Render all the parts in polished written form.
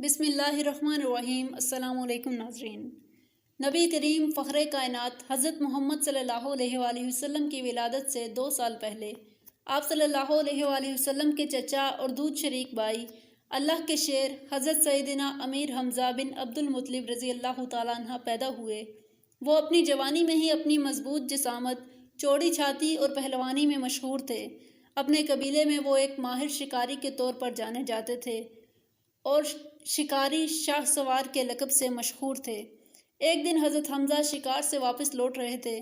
بسم اللہ الرحمن الرحیم۔ السلام علیکم ناظرین۔ نبی کریم فخر کائنات حضرت محمد صلی اللہ علیہ وآلہ وسلم کی ولادت سے 2 سال پہلے آپ صلی اللہ علیہ وآلہ وسلم کے چچا اور دودھ شریک بھائی اللہ کے شیر حضرت سیدنا امیر حمزہ بن عبد المطلب رضی اللہ تعالیٰ عنہ پیدا ہوئے۔ وہ اپنی جوانی میں ہی اپنی مضبوط جسامت، چوڑی چھاتی اور پہلوانی میں مشہور تھے۔ اپنے قبیلے میں وہ ایک ماہر شکاری کے طور پر جانے جاتے تھے اور شکاری شاہ سوار کے لقب سے مشہور تھے۔ ایک دن حضرت حمزہ شکار سے واپس لوٹ رہے تھے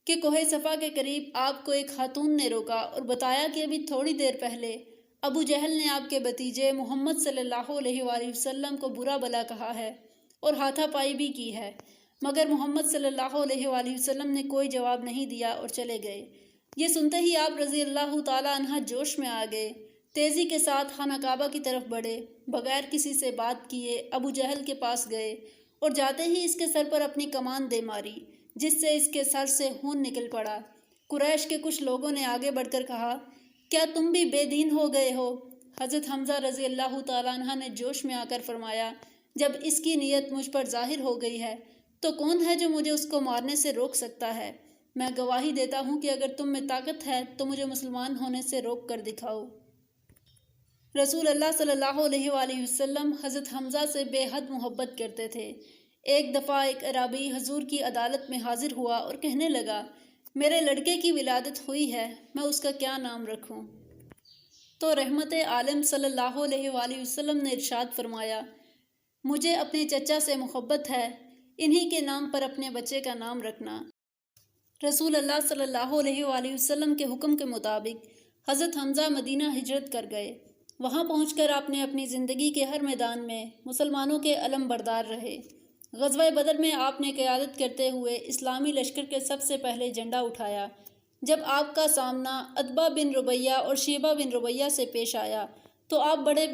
کہ کوہ صفا کے قریب آپ کو ایک خاتون نے روکا اور بتایا کہ ابھی تھوڑی دیر پہلے ابو جہل نے آپ کے بھتیجے محمد صلی اللہ علیہ وآلہ وسلم کو برا بھلا کہا ہے اور ہاتھا پائی بھی کی ہے، مگر محمد صلی اللہ علیہ وآلہ وسلم نے کوئی جواب نہیں دیا اور چلے گئے۔ یہ سنتے ہی آپ رضی اللہ تعالیٰ عنہ جوش میں آ گئے، تیزی کے ساتھ خانہ کعبہ کی طرف بڑھے، بغیر کسی سے بات کیے ابو جہل کے پاس گئے اور جاتے ہی اس کے سر پر اپنی کمان دے ماری، جس سے اس کے سر سے خون نکل پڑا۔ قریش کے کچھ لوگوں نے آگے بڑھ کر کہا، کیا تم بھی بے دین ہو گئے ہو؟ حضرت حمزہ رضی اللہ تعالیٰ عنہ نے جوش میں آ کر فرمایا، جب اس کی نیت مجھ پر ظاہر ہو گئی ہے تو کون ہے جو مجھے اس کو مارنے سے روک سکتا ہے؟ میں گواہی دیتا ہوں کہ اگر تم میں طاقت ہے تو مجھے مسلمان ہونے سے روک کر دکھاؤ۔ رسول اللہ صلی اللہ علیہ وآلہ وسلم حضرت حمزہ سے بے حد محبت کرتے تھے۔ ایک دفعہ ایک اعرابی حضور کی عدالت میں حاضر ہوا اور کہنے لگا، میرے لڑکے کی ولادت ہوئی ہے، میں اس کا کیا نام رکھوں؟ تو رحمت عالم صلی اللہ علیہ وآلہ وسلم نے ارشاد فرمایا، مجھے اپنے چچا سے محبت ہے، انہی کے نام پر اپنے بچے کا نام رکھنا۔ رسول اللہ صلی اللہ علیہ وآلہ وسلم کے حکم کے مطابق حضرت حمزہ مدینہ ہجرت کر گئے۔ وہاں پہنچ کر آپ نے اپنی زندگی کے ہر میدان میں مسلمانوں کے علم بردار رہے۔ غزوہ بدر میں آپ نے قیادت کرتے ہوئے اسلامی لشکر کے سب سے پہلے جھنڈا اٹھایا۔ جب آپ کا سامنا عتبہ بن ربیعہ اور شیبہ بن ربیعہ سے پیش آیا تو آپ بڑے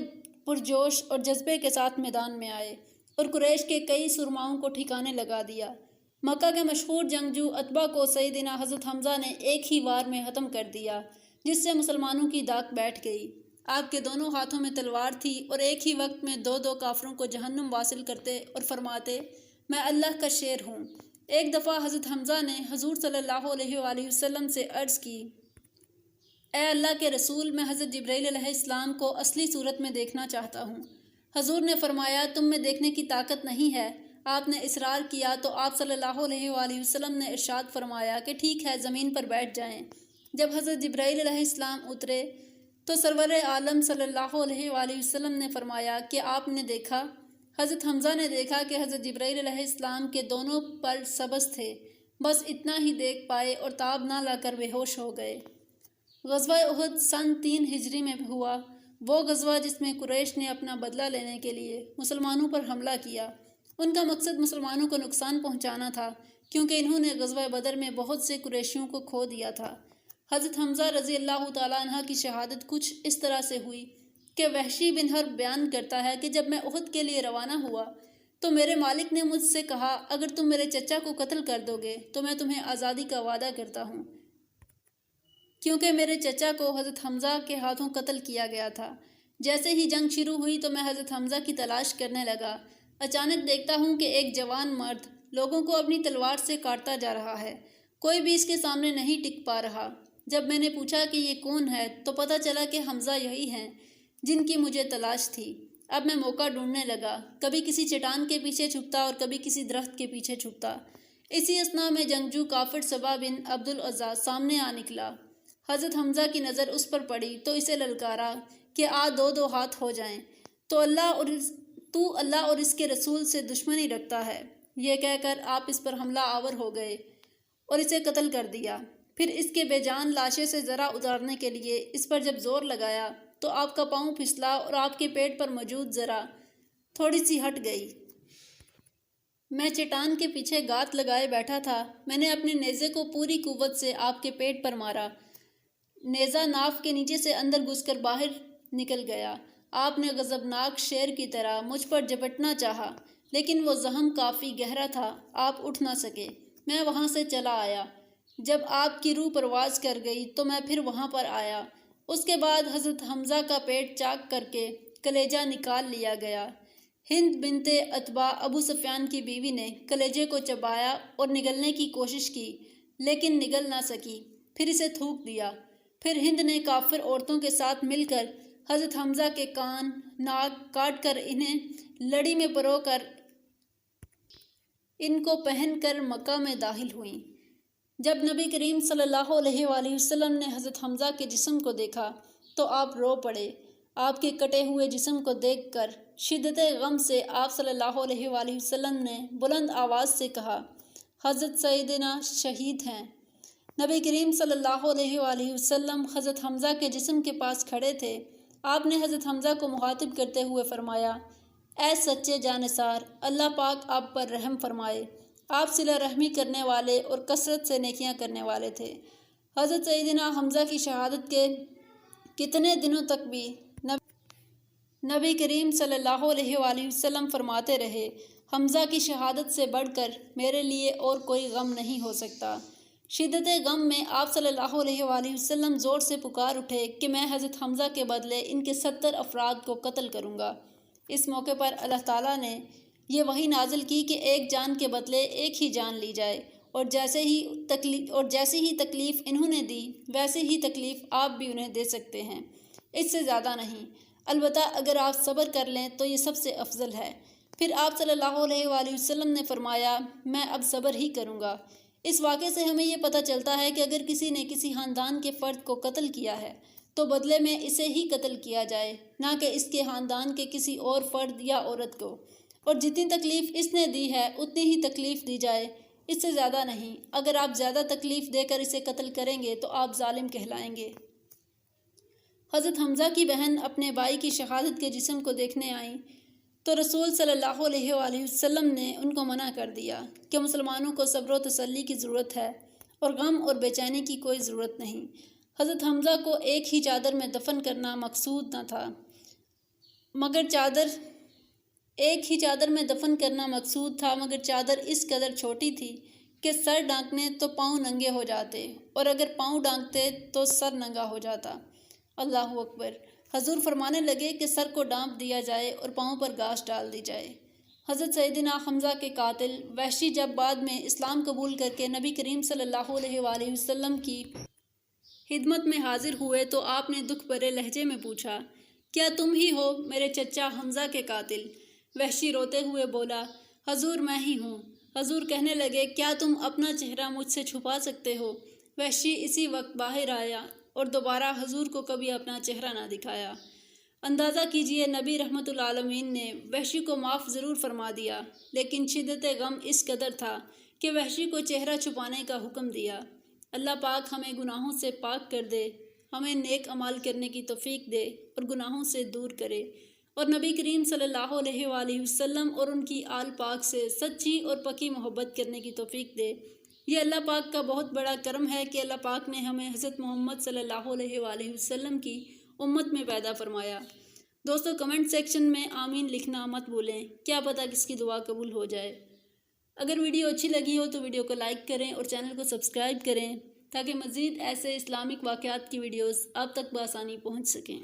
پرجوش اور جذبے کے ساتھ میدان میں آئے اور قریش کے کئی سرماؤں کو ٹھکانے لگا دیا۔ مکہ کے مشہور جنگجو عتبہ کو سیدنا حضرت حمزہ نے ایک ہی وار میں ختم کر دیا، جس سے مسلمانوں کی داغ بیٹھ گئی۔ آپ کے دونوں ہاتھوں میں تلوار تھی اور ایک ہی وقت میں دو کافروں کو جہنم واصل کرتے اور فرماتے، میں اللہ کا شیر ہوں۔ ایک دفعہ حضرت حمزہ نے حضور صلی اللہ علیہ وآلہ وسلم سے عرض کی، اے اللہ کے رسول، میں حضرت جبرائیل علیہ السلام کو اصلی صورت میں دیکھنا چاہتا ہوں۔ حضور نے فرمایا، تم میں دیکھنے کی طاقت نہیں ہے۔ آپ نے اصرار کیا تو آپ صلی اللہ علیہ وآلہ وسلم نے ارشاد فرمایا کہ ٹھیک ہے، زمین پر بیٹھ جائیں۔ جب حضرت جبرائیل علیہ السلام اترے تو سرور عالم صلی اللہ علیہ وآلہ وسلم نے فرمایا کہ آپ نے دیکھا؟ حضرت حمزہ نے دیکھا کہ حضرت جبرائیل علیہ السلام کے دونوں پر سبز تھے، بس اتنا ہی دیکھ پائے اور تاب نہ لا کر بے ہوش ہو گئے۔ غزوہ احد سن 3 ہجری میں ہوا، وہ غزوہ جس میں قریش نے اپنا بدلہ لینے کے لیے مسلمانوں پر حملہ کیا۔ ان کا مقصد مسلمانوں کو نقصان پہنچانا تھا، کیونکہ انہوں نے غزوہ بدر میں بہت سے قریشیوں کو کھو دیا تھا۔ حضرت حمزہ رضی اللہ تعالیٰ عنہ کی شہادت کچھ اس طرح سے ہوئی کہ وحشی بن حرب بیان کرتا ہے کہ جب میں احد کے لیے روانہ ہوا تو میرے مالک نے مجھ سے کہا، اگر تم میرے چچا کو قتل کر دو گے تو میں تمہیں آزادی کا وعدہ کرتا ہوں، کیونکہ میرے چچا کو حضرت حمزہ کے ہاتھوں قتل کیا گیا تھا۔ جیسے ہی جنگ شروع ہوئی تو میں حضرت حمزہ کی تلاش کرنے لگا۔ اچانک دیکھتا ہوں کہ ایک جوان مرد لوگوں کو اپنی تلوار سے کاٹتا جا رہا ہے، کوئی بھی اس کے سامنے نہیں ٹک پا رہا۔ جب میں نے پوچھا کہ یہ کون ہے تو پتہ چلا کہ حمزہ یہی ہیں جن کی مجھے تلاش تھی۔ اب میں موقع ڈھونڈنے لگا، کبھی کسی چٹان کے پیچھے چھپتا اور کبھی کسی درخت کے پیچھے چھپتا۔ اسی اثناء میں جنگجو کافر صبا بن عبد العزیٰ سامنے آ نکلا۔ حضرت حمزہ کی نظر اس پر پڑی تو اسے للکارا کہ آ 2 ہاتھ ہو جائیں، تو اللہ اور اس کے رسول سے دشمنی رکھتا ہے۔ یہ کہہ کر آپ اس پر حملہ آور ہو گئے اور اسے قتل کر دیا۔ پھر اس کے بے جان لاشے سے ذرا اتارنے کے لیے اس پر جب زور لگایا تو آپ کا پاؤں پھسلا اور آپ کے پیٹ پر موجود ذرا تھوڑی سی ہٹ گئی۔ میں چٹان کے پیچھے گات لگائے بیٹھا تھا، میں نے اپنے نیزے کو پوری قوت سے آپ کے پیٹ پر مارا۔ نیزہ ناف کے نیچے سے اندر گھس کر باہر نکل گیا۔ آپ نے غضبناک شیر کی طرح مجھ پر جپٹنا چاہا، لیکن وہ زخم کافی گہرا تھا، آپ اٹھ نہ سکے۔ میں وہاں سے چلا آیا۔ جب آپ کی روح پرواز کر گئی تو میں پھر وہاں پر آیا۔ اس کے بعد حضرت حمزہ کا پیٹ چاک کر کے کلیجہ نکال لیا گیا۔ ہند بنت عتبہ ابو سفیان کی بیوی نے کلیجے کو چبایا اور نگلنے کی کوشش کی لیکن نگل نہ سکی، پھر اسے تھوک دیا۔ پھر ہند نے کافر عورتوں کے ساتھ مل کر حضرت حمزہ کے کان ناک کاٹ کر انہیں لڑی میں پرو کر ان کو پہن کر مکہ میں داخل ہوئیں۔ جب نبی کریم صلی اللہ علیہ وآلہ وسلم نے حضرت حمزہ کے جسم کو دیکھا تو آپ رو پڑے۔ آپ کے کٹے ہوئے جسم کو دیکھ کر شدت غم سے آپ صلی اللہ علیہ وآلہ وسلم نے بلند آواز سے کہا، حضرت سیدنا شہید ہیں۔ نبی کریم صلی اللہ علیہ وآلہ وسلم حضرت حمزہ کے جسم کے پاس کھڑے تھے۔ آپ نے حضرت حمزہ کو مخاطب کرتے ہوئے فرمایا، اے سچے جانثار، اللہ پاک آپ پر رحم فرمائے۔ آپ صلہ رحمی کرنے والے اور کثرت سے نیکیاں کرنے والے تھے۔ حضرت سیدنا حمزہ کی شہادت کے کتنے دنوں تک بھی نبی کریم صلی اللہ علیہ وآلہ وسلم فرماتے رہے، حمزہ کی شہادت سے بڑھ کر میرے لیے اور کوئی غم نہیں ہو سکتا۔ شدت غم میں آپ صلی اللہ علیہ وآلہ وسلم زور سے پکار اٹھے کہ میں حضرت حمزہ کے بدلے ان کے 70 افراد کو قتل کروں گا۔ اس موقع پر اللہ تعالیٰ نے یہ وحی نازل کی کہ ایک جان کے بدلے ایک ہی جان لی جائے، اور جیسے ہی تکلیف انہوں نے دی ویسے ہی تکلیف آپ بھی انہیں دے سکتے ہیں، اس سے زیادہ نہیں۔ البتہ اگر آپ صبر کر لیں تو یہ سب سے افضل ہے۔ پھر آپ صلی اللہ علیہ وآلہ وسلم نے فرمایا، میں اب صبر ہی کروں گا۔ اس واقعے سے ہمیں یہ پتہ چلتا ہے کہ اگر کسی نے کسی خاندان کے فرد کو قتل کیا ہے تو بدلے میں اسے ہی قتل کیا جائے، نہ کہ اس کے خاندان کے کسی اور فرد یا عورت کو، اور جتنی تکلیف اس نے دی ہے اتنی ہی تکلیف دی جائے، اس سے زیادہ نہیں۔ اگر آپ زیادہ تکلیف دے کر اسے قتل کریں گے تو آپ ظالم کہلائیں گے۔ حضرت حمزہ کی بہن اپنے بھائی کی شہادت کے جسم کو دیکھنے آئیں تو رسول صلی اللہ علیہ وآلہ وسلم نے ان کو منع کر دیا کہ مسلمانوں کو صبر و تسلی کی ضرورت ہے اور غم اور بے چینی کی کوئی ضرورت نہیں۔ حضرت حمزہ کو ایک ہی چادر میں دفن کرنا مقصود نہ تھا، مگر چادر اس قدر چھوٹی تھی کہ سر ڈھانکنے تو پاؤں ننگے ہو جاتے، اور اگر پاؤں ڈھانکتے تو سر ننگا ہو جاتا۔ اللہ اکبر۔ حضور فرمانے لگے کہ سر کو ڈانپ دیا جائے اور پاؤں پر گھاس ڈال دی جائے۔ حضرت سیدنا حمزہ کے قاتل وحشی جب بعد میں اسلام قبول کر کے نبی کریم صلی اللہ علیہ وآلہ وسلم کی خدمت میں حاضر ہوئے تو آپ نے دکھ بھرے لہجے میں پوچھا، کیا تم ہی ہو میرے چچا حمزہ کے قاتل؟ وحشی روتے ہوئے بولا، حضور میں ہی ہوں۔ حضور کہنے لگے، کیا تم اپنا چہرہ مجھ سے چھپا سکتے ہو؟ وحشی اسی وقت باہر آیا اور دوبارہ حضور کو کبھی اپنا چہرہ نہ دکھایا۔ اندازہ کیجئے نبی رحمت العالمین نے وحشی کو معاف ضرور فرما دیا، لیکن شدت غم اس قدر تھا کہ وحشی کو چہرہ چھپانے کا حکم دیا۔ اللہ پاک ہمیں گناہوں سے پاک کر دے، ہمیں نیک عمال کرنے کی توفیق دے اور گناہوں سے دور کرے، اور نبی کریم صلی اللہ علیہ وآلہ وسلم اور ان کی آل پاک سے سچی اور پکی محبت کرنے کی توفیق دے۔ یہ اللہ پاک کا بہت بڑا کرم ہے کہ اللہ پاک نے ہمیں حضرت محمد صلی اللہ علیہ وآلہ وسلم کی امت میں پیدا فرمایا۔ دوستو کمنٹ سیکشن میں آمین لکھنا مت بھولیں، کیا پتہ کس کی دعا قبول ہو جائے۔ اگر ویڈیو اچھی لگی ہو تو ویڈیو کو لائک کریں اور چینل کو سبسکرائب کریں تاکہ مزید ایسے اسلامک واقعات کی ویڈیوز آپ تک بآسانی پہنچ سکیں۔